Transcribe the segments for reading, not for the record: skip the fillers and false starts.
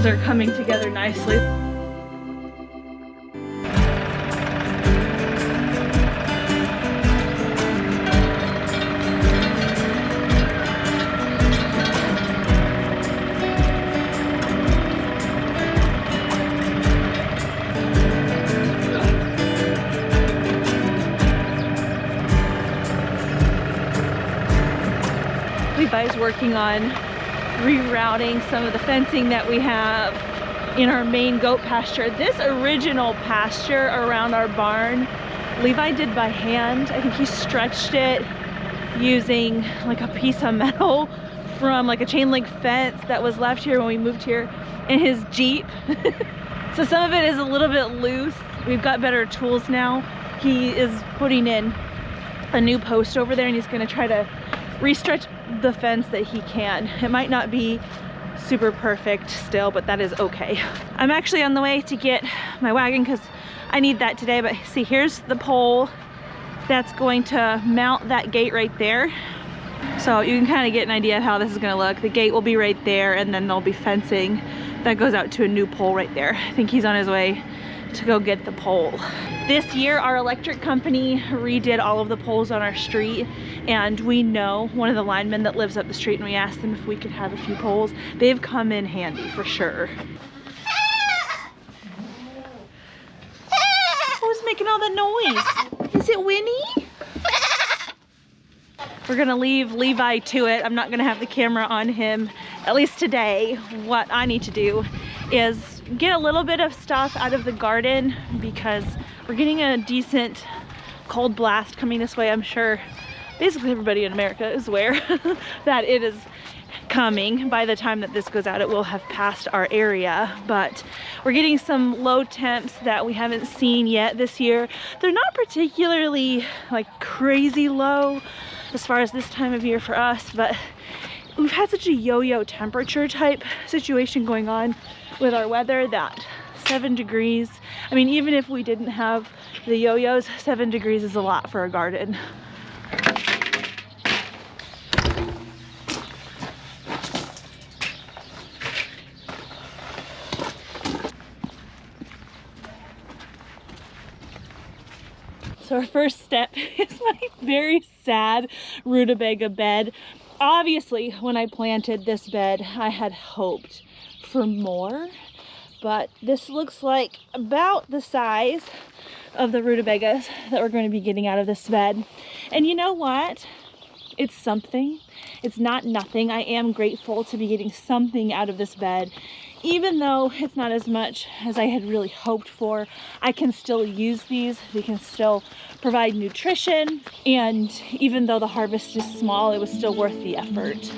things are coming together nicely. Levi's working on rerouting some of the fencing that we have in our main goat pasture. This original pasture around our barn, Levi did by hand. I think he stretched it using like a piece of metal from like a chain link fence that was left here when we moved here in his Jeep. So some of it is a little bit loose. We've got better tools now. He is putting in a new post over there and he's gonna try to restretch the fence that he can. It might not be super perfect still, but that is okay. I'm actually on the way to get my wagon because I need that today, but see, here's the pole that's going to mount that gate right there. So you can kind of get an idea of how this is going to look. The gate will be right there and then there'll be fencing that goes out to a new pole right there. I think he's on his way to go get the pole. This year our electric company redid all of the poles on our street, and we know one of the linemen that lives up the street, and we asked them if we could have a few poles. They've come in handy for sure. Who's making all that noise? Is it Winnie? We're gonna leave Levi to it. I'm not gonna have the camera on him, at least today. What I need to do is get a little bit of stuff out of the garden because we're getting a decent cold blast coming this way. I'm sure basically everybody in America is aware that it is coming. By the time that this goes out, it will have passed our area, but we're getting some low temps that we haven't seen yet this year. They're not particularly like crazy low as far as this time of year for us, but we've had such a yo-yo temperature type situation going on with our weather that 7 degrees, I mean, even if we didn't have the yo-yos, 7 degrees is a lot for a garden. So our first step is my very sad rutabaga bed. Obviously, when I planted this bed, I had hoped for more, but this looks like about the size of the rutabagas that we're going to be getting out of this bed. And you know what? It's something. It's not nothing. I am grateful to be getting something out of this bed. Even though it's not as much as I had really hoped for, I can still use these. They can still provide nutrition, and even though the harvest is small, it was still worth the effort.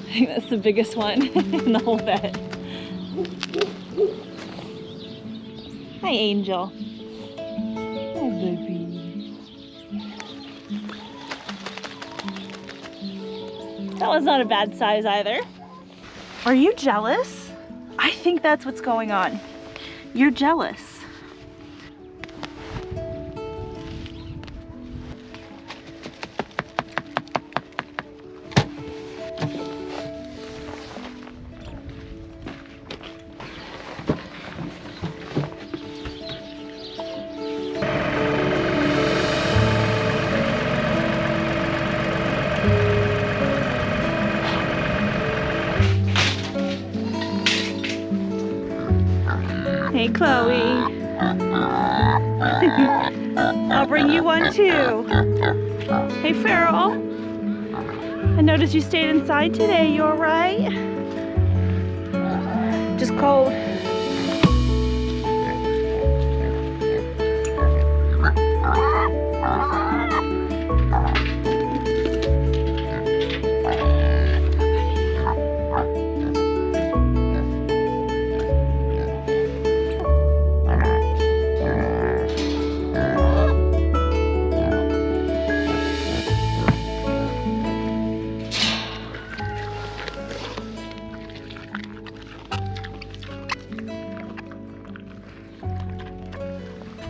I think that's the biggest one in the whole bed. Hi, Angel. Hi, baby. That was not a bad size either. Are you jealous? I think that's what's going on. You're jealous. Hey, Chloe. I'll bring you one too. Hey, Farrell. I noticed you stayed inside today. You all right? Just cold.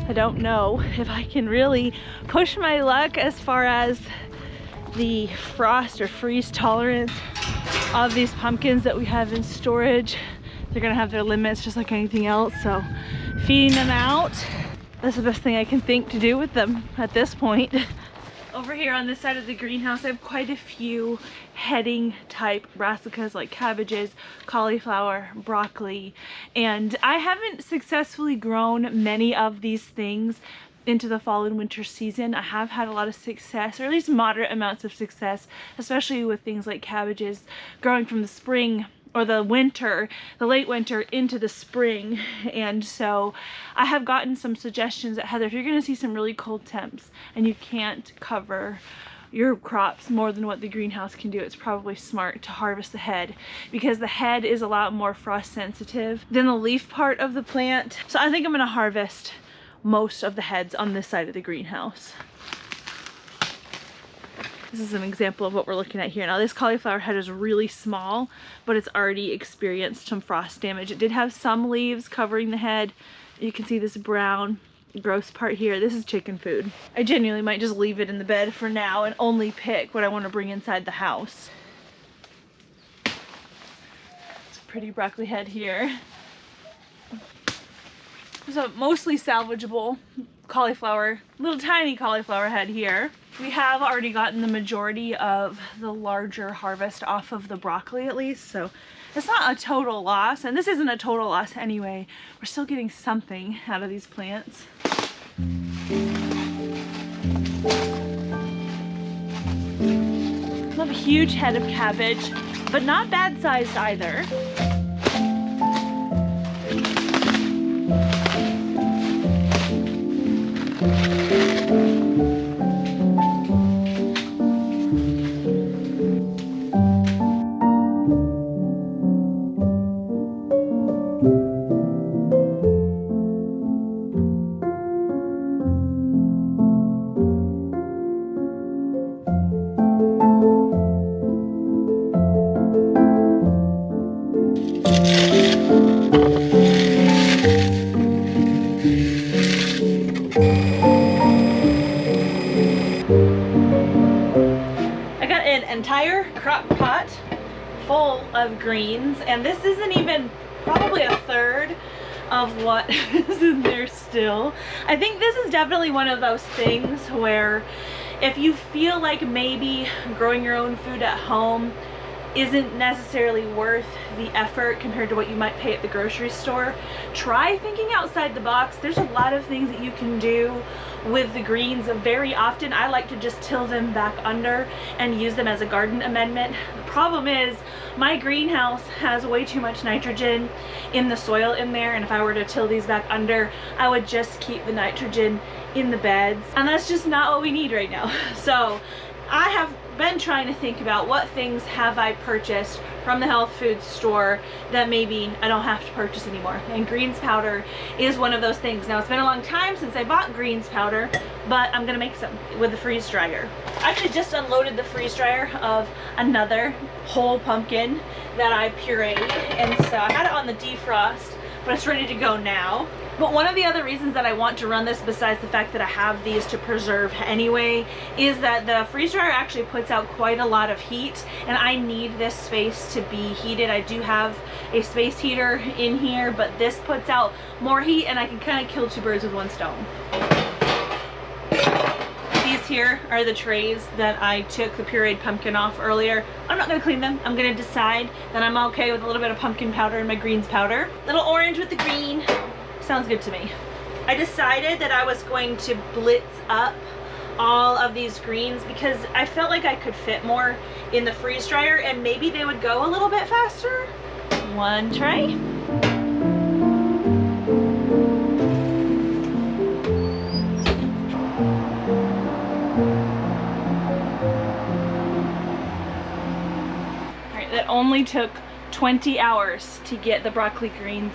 I don't know if I can really push my luck as far as the frost or freeze tolerance All of these pumpkins that we have in storage, they're gonna have their limits just like anything else, so feeding them out, that's the best thing I can think to do with them at this point. Over here on this side of the greenhouse, I have quite a few heading type brassicas like cabbages, cauliflower, broccoli, and I haven't successfully grown many of these things into the fall and winter season. I have had a lot of success, or at least moderate amounts of success, especially with things like cabbages growing from the spring or the winter, the late winter into the spring. And so I have gotten some suggestions that, Heather, if you're gonna see some really cold temps and you can't cover your crops more than what the greenhouse can do, it's probably smart to harvest the head, because the head is a lot more frost sensitive than the leaf part of the plant. So I think I'm gonna harvest most of the heads on this side of the greenhouse. This is an example of what we're looking at here. Now this cauliflower head is really small, but it's already experienced some frost damage. It did have some leaves covering the head. You can see this brown gross part here. This is chicken food. I genuinely might just leave it in the bed for now and only pick what I want to bring inside the house. It's a pretty broccoli head here. There's a mostly salvageable cauliflower, little tiny cauliflower head here. We have already gotten the majority of the larger harvest off of the broccoli at least, so it's not a total loss, and this isn't a total loss anyway. We're still getting something out of these plants. Not a huge head of cabbage, but not bad sized either. Entire crock pot full of greens, and this isn't even probably a third of what is in there still. I think this is definitely one of those things where if you feel like maybe growing your own food at home isn't necessarily worth the effort compared to what you might pay at the grocery store, try thinking outside the box. There's a lot of things that you can do with the greens. Very often I like to just till them back under and use them as a garden amendment. The problem is my greenhouse has way too much nitrogen in the soil in there, and if I were to till these back under, I would just keep the nitrogen in the beds, and that's just not what we need right now. So I have been trying to think about what things have I purchased from the health food store that maybe I don't have to purchase anymore, and greens powder is one of those things. Now it's been a long time since I bought greens powder, but I'm gonna make some with the freeze dryer. I actually just unloaded the freeze dryer of another whole pumpkin that I pureed, and so I had it on the defrost, but it's ready to go now. But one of the other reasons that I want to run this, besides the fact that I have these to preserve anyway, is that the freeze dryer actually puts out quite a lot of heat, and I need this space to be heated. I do have a space heater in here, but this puts out more heat, and I can kind of kill two birds with one stone. These here are the trays that I took the pureed pumpkin off earlier. I'm not going to clean them. I'm going to decide that I'm okay with a little bit of pumpkin powder in my greens powder. Little orange with the green. Sounds good to me. I decided that I was going to blitz up all of these greens because I felt like I could fit more in the freeze dryer and maybe they would go a little bit faster. One tray. All right, that only took 20 hours to get the broccoli greens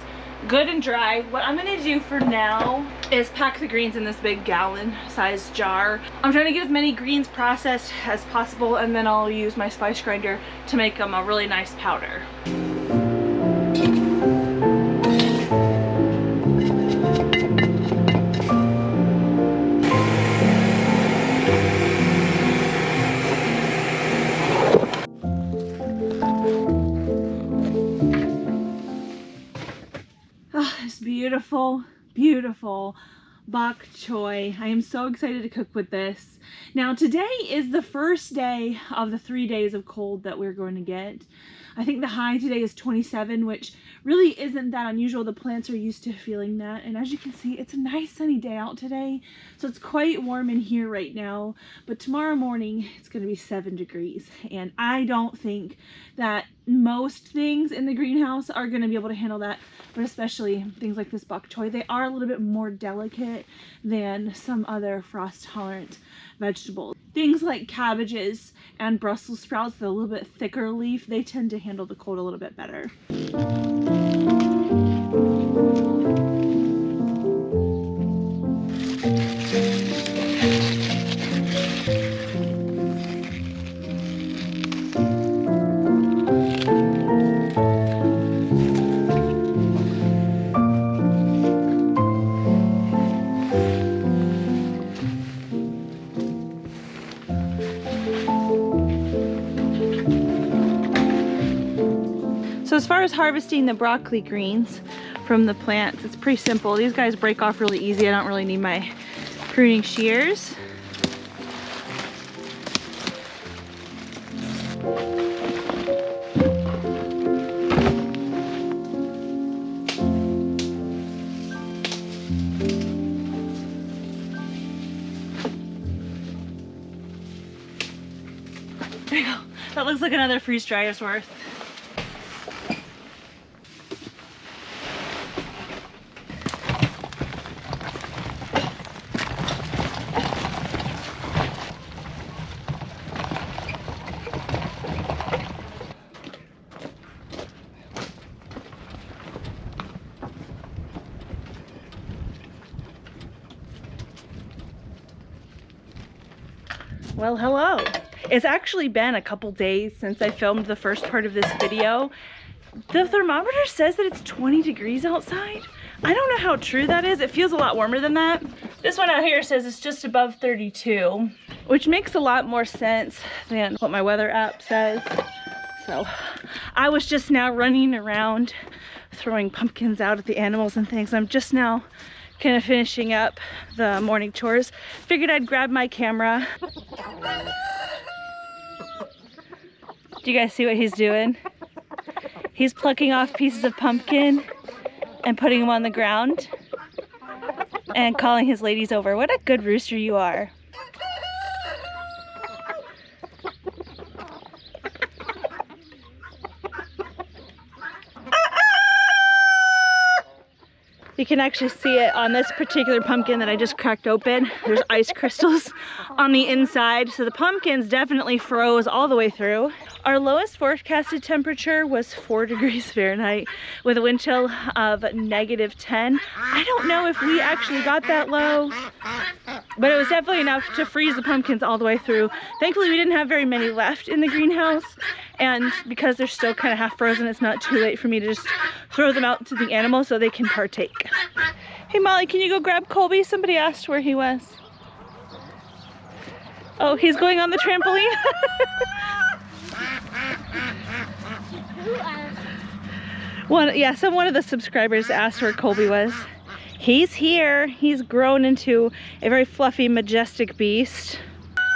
good and dry. What I'm gonna do for now is pack the greens in this big gallon sized jar. I'm trying to get as many greens processed as possible, and then I'll use my spice grinder to make them a really nice powder. beautiful, beautiful bok choy. I am so excited to cook with this. Now today is the first day of the 3 days of cold that we're going to get. I think the high today is 27, which really isn't that unusual. The plants are used to feeling that. And as you can see, it's a nice sunny day out today. So it's quite warm in here right now. But tomorrow morning, it's going to be 7 degrees. And I don't think that most things in the greenhouse are going to be able to handle that. But especially things like this bok choy. They are a little bit more delicate than some other frost-tolerant vegetables. Things like cabbages and Brussels sprouts, they're a little bit thicker leaf, they tend to handle the cold a little bit better. So as far as harvesting the broccoli greens from the plants, it's pretty simple. These guys break off really easy. I don't really need my pruning shears. There you go. That looks like another freeze dryer's worth. Well, hello. It's actually been a couple days since I filmed the first part of this video. The thermometer says that it's 20 degrees outside. I don't know how true that is. It feels a lot warmer than that. This one out here says it's just above 32, which makes a lot more sense than what my weather app says. So I was just now running around throwing pumpkins out at the animals and things. I'm just now kind of finishing up the morning chores. Figured I'd grab my camera. Do you guys see what he's doing? He's plucking off pieces of pumpkin and putting them on the ground and calling his ladies over. What a good rooster you are. You can actually see it on this particular pumpkin that I just cracked open. There's ice crystals on the inside. So the pumpkins definitely froze all the way through. Our lowest forecasted temperature was 4 degrees Fahrenheit with a wind chill of -10. I don't know if we actually got that low, but it was definitely enough to freeze the pumpkins all the way through. Thankfully, we didn't have very many left in the greenhouse. And because they're still kind of half frozen, it's not too late for me to just throw them out to the animals so they can partake. Hey Molly, can you go grab Colby? Somebody asked where he was. Oh, he's going on the trampoline? One of the subscribers asked where Colby was. He's here. He's grown into a very fluffy, majestic beast.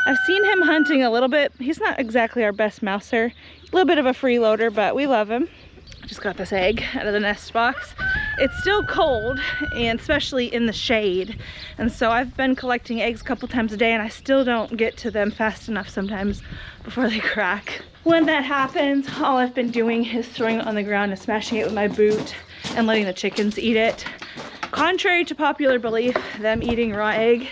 I've seen him hunting a little bit. He's not exactly our best mouser. A little bit of a freeloader, but we love him. Just got this egg out of the nest box. It's still cold, and especially in the shade. And so I've been collecting eggs a couple times a day, and I still don't get to them fast enough sometimes before they crack. When that happens, all I've been doing is throwing it on the ground and smashing it with my boot and letting the chickens eat it. Contrary to popular belief, them eating raw egg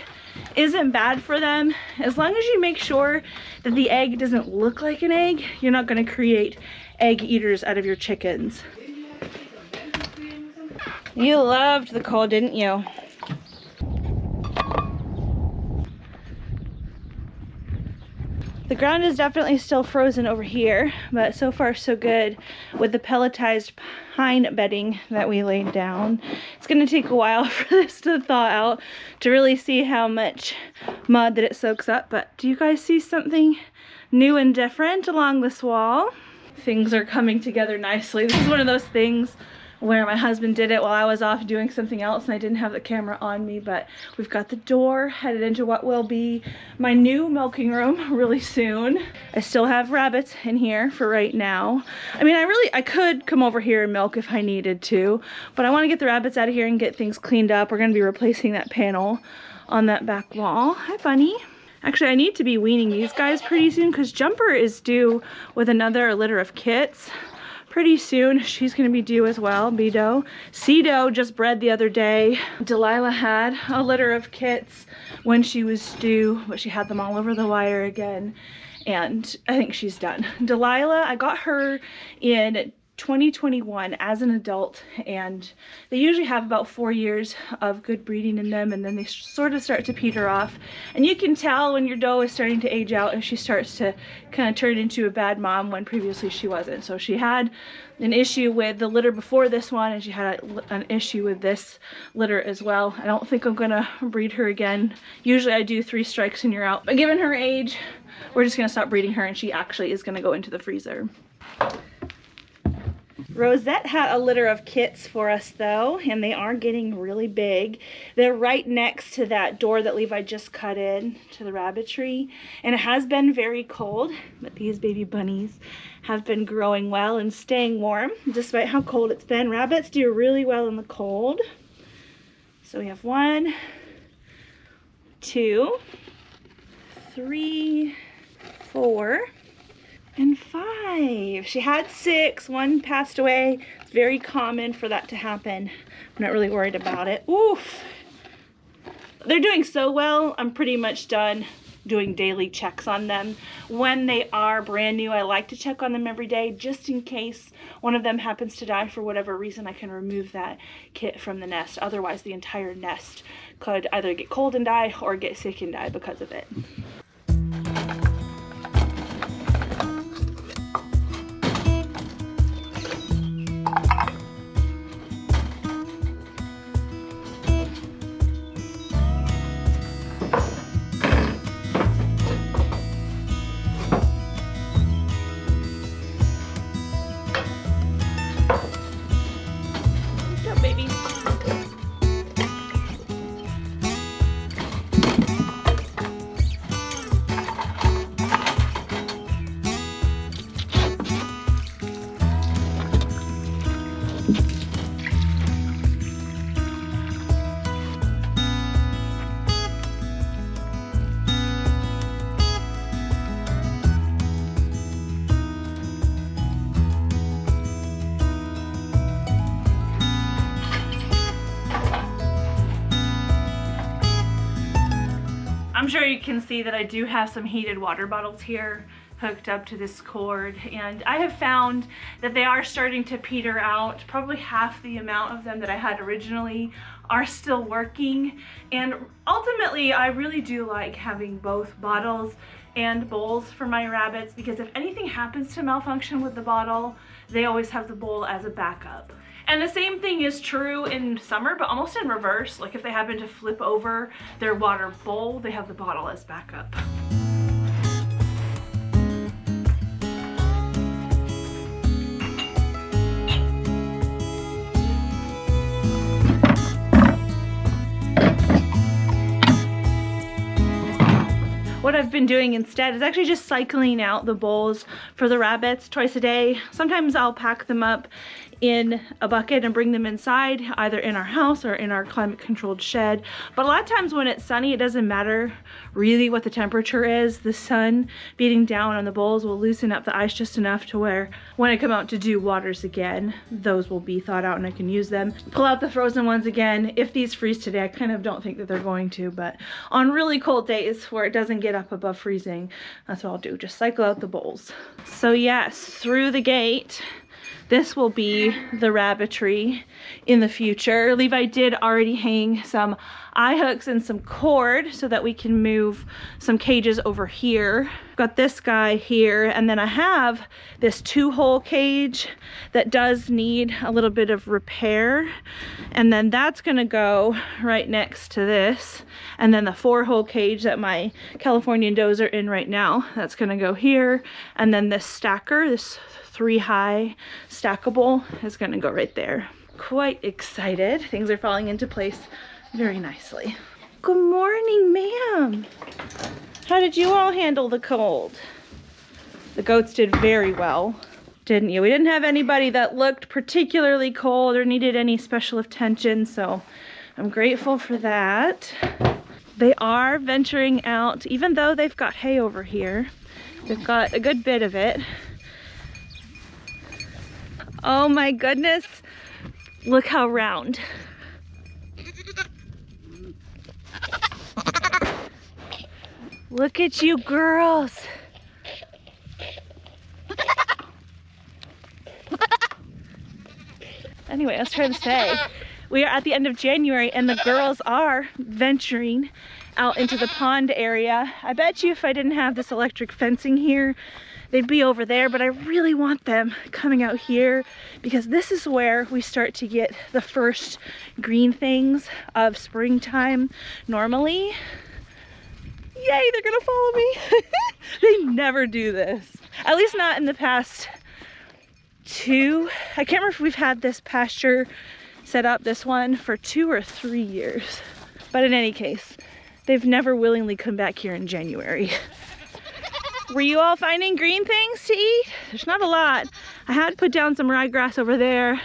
isn't bad for them. As long as you make sure that the egg doesn't look like an egg, you're not going to create egg eaters out of your chickens. You loved the cold, didn't you? The ground is definitely still frozen over here, but so far so good with the pelletized pine bedding that we laid down. It's going to take a while for this to thaw out to really see how much mud that it soaks up, but do you guys see something new and different along this wall? Things are coming together nicely. This is one of those things where my husband did it while I was off doing something else and I didn't have the camera on me. But we've got the door headed into what will be my new milking room really soon. I still have rabbits in here for right now. I mean, I could come over here and milk if I needed to, but I want to get the rabbits out of here and get things cleaned up. We're going to be replacing that panel on that back wall. Hi, Bunny. Actually, I need to be weaning these guys pretty soon because Jumper is due with another litter of kits pretty soon. She's going to be due as well, B-Doe. C-Doe just bred the other day. Delilah had a litter of kits when she was due, but she had them all over the wire again. And I think she's done. Delilah, I got her in 2021 as an adult, and they usually have about 4 years of good breeding in them, and then they sort of start to peter off. And you can tell when your doe is starting to age out if she starts to kind of turn into a bad mom when previously she wasn't. So she had an issue with the litter before this one, and she had an issue with this litter as well. I don't think I'm gonna breed her again. Usually I do 3 strikes and you're out, but given her age, we're just gonna stop breeding her, and she actually is gonna go into the freezer. Rosette had a litter of kits for us though, and they are getting really big. They're right next to that door that Levi just cut in to the rabbitry, and it has been very cold, but these baby bunnies have been growing well and staying warm despite how cold it's been. Rabbits do really well in the cold. So we have 1, 2, 3, 4, and 5. She had 6, 1 passed away. It's very common for that to happen. I'm not really worried about it. Oof. They're doing so well, I'm pretty much done doing daily checks on them. When they are brand new, I like to check on them every day just in case one of them happens to die for whatever reason. I can remove that kit from the nest. Otherwise, the entire nest could either get cold and die or get sick and die because of it. I'm sure you can see that I do have some heated water bottles here hooked up to this cord, and I have found that they are starting to peter out. Probably half the amount of them that I had originally are still working, and ultimately I really do like having both bottles and bowls for my rabbits, because if anything happens to malfunction with the bottle, they always have the bowl as a backup. And the same thing is true in summer, but almost in reverse. Like if they happen to flip over their water bowl, they have the bottle as backup. What I've been doing instead is actually just cycling out the bowls for the rabbits twice a day. Sometimes I'll pack them up in a bucket and bring them inside, either in our house or in our climate controlled shed. But a lot of times when it's sunny, it doesn't matter really what the temperature is. The sun beating down on the bowls will loosen up the ice just enough to where when I come out to do waters again, those will be thawed out and I can use them. Pull out the frozen ones again. If these freeze today, I kind of don't think that they're going to, but on really cold days where it doesn't get up above freezing, that's what I'll do, just cycle out the bowls. So yes, through the gate, this will be the rabbitry in the future. Levi did already hang some eye hooks and some cord so that we can move some cages over here. Got this guy here, and then I have this 2-hole cage that does need a little bit of repair, and then that's gonna go right next to this. And then the 4-hole cage that my Californian does are in right now, that's gonna go here. And then this stacker, this 3-high stackable, is gonna go right there. quite excited. Things are falling into place very nicely. Good morning, ma'am. How did you all handle the cold? The goats did very well, didn't you? We didn't have anybody that looked particularly cold or needed any special attention, so I'm grateful for that. They are venturing out, even though they've got hay over here. They've got a good bit of it. Oh my goodness, look how round. Look at you girls. Anyway, I was trying to say, we are at the end of January and the girls are venturing out into the pond area. I bet you if I didn't have this electric fencing here, they'd be over there, but I really want them coming out here because this is where we start to get the first green things of springtime normally. Yay, they're gonna follow me. They never do this. At least not in the past I can't remember if we've had this pasture set up, this one, for 2 or 3 years. But in any case, they've never willingly come back here in January. Were you all finding green things to eat? There's not a lot. I had put down some ryegrass over there,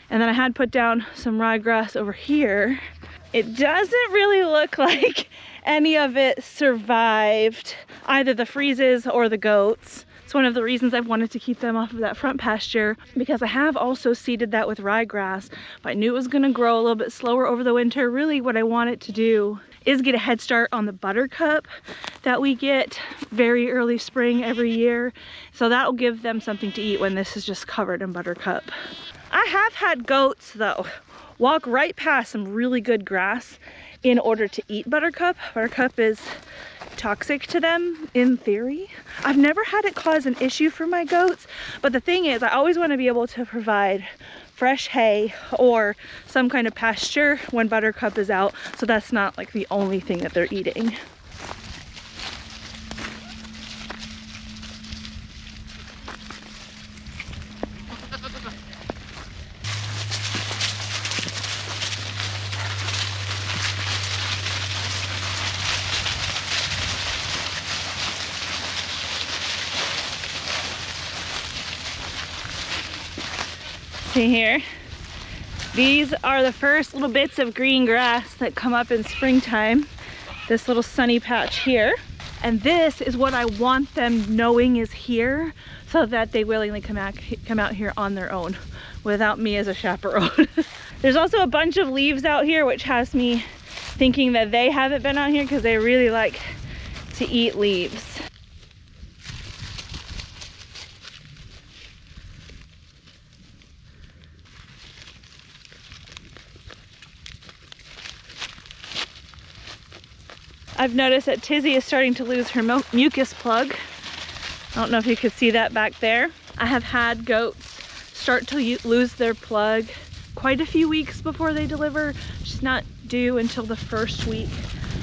and then I had put down some ryegrass over here. It doesn't really look like any of it survived either the freezes or the goats. It's one of the reasons I've wanted to keep them off of that front pasture, because I have also seeded that with ryegrass, but I knew it was going to grow a little bit slower over the winter. Really what I want it to do is get a head start on the buttercup that we get very early spring every year. So that'll give them something to eat when this is just covered in buttercup. I have had goats though walk right past some really good grass in order to eat buttercup. Buttercup is toxic to them in theory. I've never had it cause an issue for my goats, but the thing is I always want to be able to provide fresh hay or some kind of pasture when buttercup is out, so that's not like the only thing that they're eating. See here, these are the first little bits of green grass that come up in springtime. This little sunny patch here, and this is what I want them knowing is here, so that they willingly come out here on their own without me as a chaperone. There's also a bunch of leaves out here, which has me thinking that they haven't been out here because they really like to eat leaves. I've noticed that Tizzy is starting to lose her mucus plug. I don't know if you could see that back there. I have had goats start to lose their plug quite a few weeks before they deliver. She's not due until the first week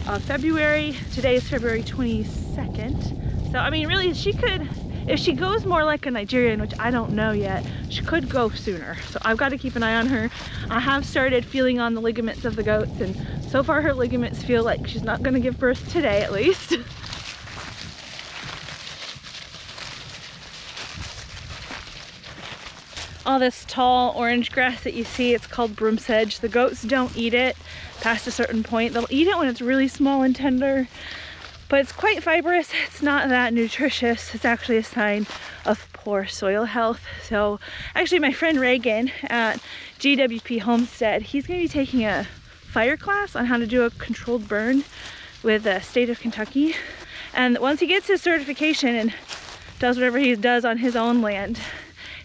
of February. Today is February 22nd. So I mean, really, she could, if she goes more like a Nigerian, which I don't know yet, she could go sooner. So I've got to keep an eye on her. I have started feeling on the ligaments of the goats, and so far her ligaments feel like she's not going to give birth today, at least. All this tall orange grass that you see, it's called broom sedge. The goats don't eat it past a certain point. They'll eat it when it's really small and tender, but it's quite fibrous. It's not that nutritious. It's actually a sign of poor soil health. So actually my friend Reagan at GWP Homestead, he's going to be taking a fire class on how to do a controlled burn with the state of Kentucky. And once he gets his certification and does whatever he does on his own land,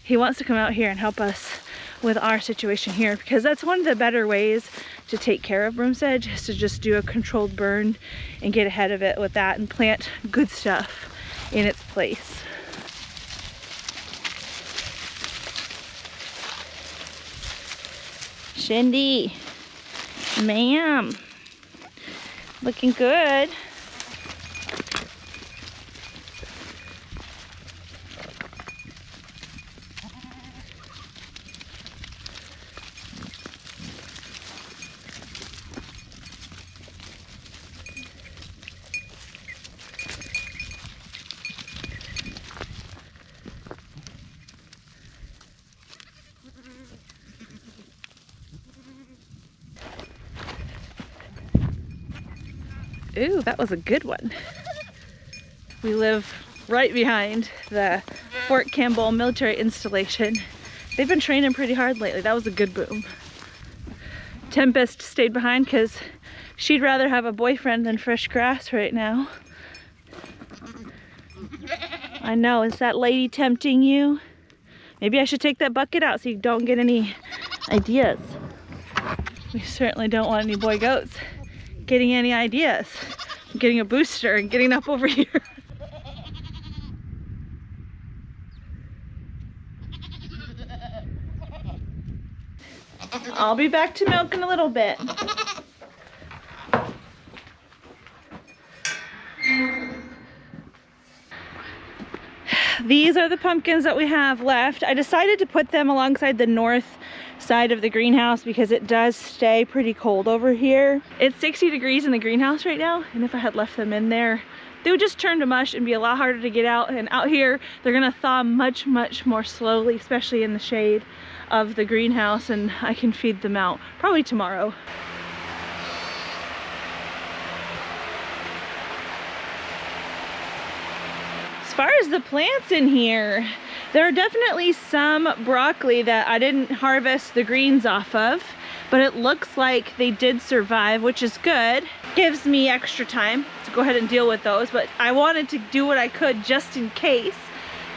he wants to come out here and help us with our situation here, because that's one of the better ways to take care of broom sedge, is to just do a controlled burn and get ahead of it with that and plant good stuff in its place. Shindy, ma'am, looking good. Ooh, that was a good one. We live right behind the Fort Campbell military installation. They've been training pretty hard lately. That was a good boom. Tempest stayed behind because she'd rather have a boyfriend than fresh grass right now. I know, is that lady tempting you? Maybe I should take that bucket out so you don't get any ideas. We certainly don't want any boy goats getting any ideas. I'm getting a booster and getting up over here. I'll be back to milk in a little bit. These are the pumpkins that we have left. I decided to put them alongside the north side of the greenhouse because it does stay pretty cold over here. It's 60 degrees in the greenhouse right now, and if I had left them in there, they would just turn to mush and be a lot harder to get out. And out here, they're gonna thaw much, much more slowly, especially in the shade of the greenhouse, and I can feed them out probably tomorrow. As far as the plants in here, there are definitely some broccoli that I didn't harvest the greens off of, but it looks like they did survive, which is good. Gives me extra time to go ahead and deal with those, but I wanted to do what I could just in case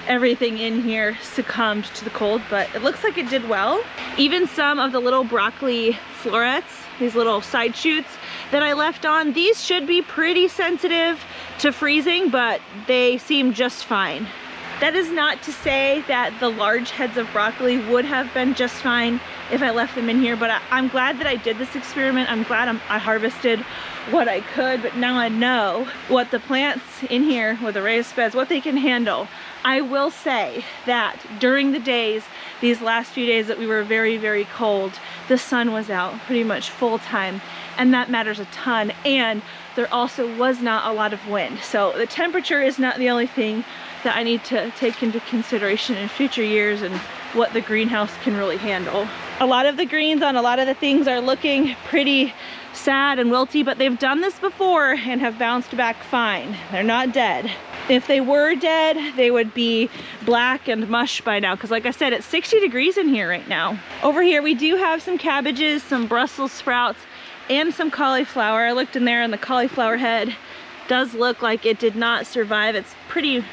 everything in here succumbed to the cold, but it looks like it did well. Even some of the little broccoli florets, these little side shoots that I left on, these should be pretty sensitive to freezing, but they seem just fine. That is not to say that the large heads of broccoli would have been just fine if I left them in here, but I'm glad that I did this experiment. I'm glad I harvested what I could, but now I know what the plants in here with the raised beds, what they can handle. I will say that during the days, these last few days that we were very, very cold, the sun was out pretty much full time, and that matters a ton. And there also was not a lot of wind. So the temperature is not the only thing that I need to take into consideration in future years and what the greenhouse can really handle. A lot of the greens on a lot of the things are looking pretty sad and wilty, but they've done this before and have bounced back fine. They're not dead. If they were dead, they would be black and mush by now, because like I said, it's 60 degrees in here right now. Over here we do have some cabbages, some Brussels sprouts, and some cauliflower. I looked in there and the cauliflower head does look like it did not survive. It's pretty,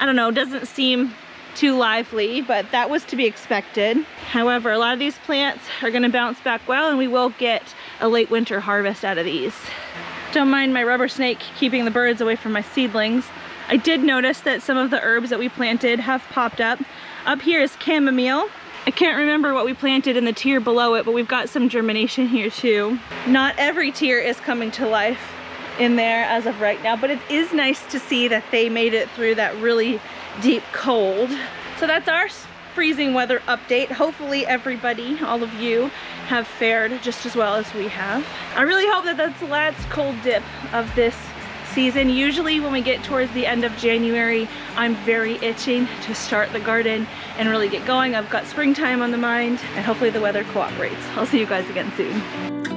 I don't know, doesn't seem too lively, but that was to be expected. However, a lot of these plants are gonna bounce back well, and we will get a late winter harvest out of these. Don't mind my rubber snake keeping the birds away from my seedlings. I did notice that some of the herbs that we planted have popped up. Up here is chamomile. I can't remember what we planted in the tier below it, but we've got some germination here too. Not every tier is coming to life in there as of right now, but it is nice to see that they made it through that really deep cold. So that's our freezing weather update. Hopefully everybody, all of you, have fared just as well as we have. I really hope that that's the last cold dip of this season. Usually when we get towards the end of January, I'm very itching to start the garden and really get going. I've got springtime on the mind, and hopefully the weather cooperates. I'll see you guys again soon.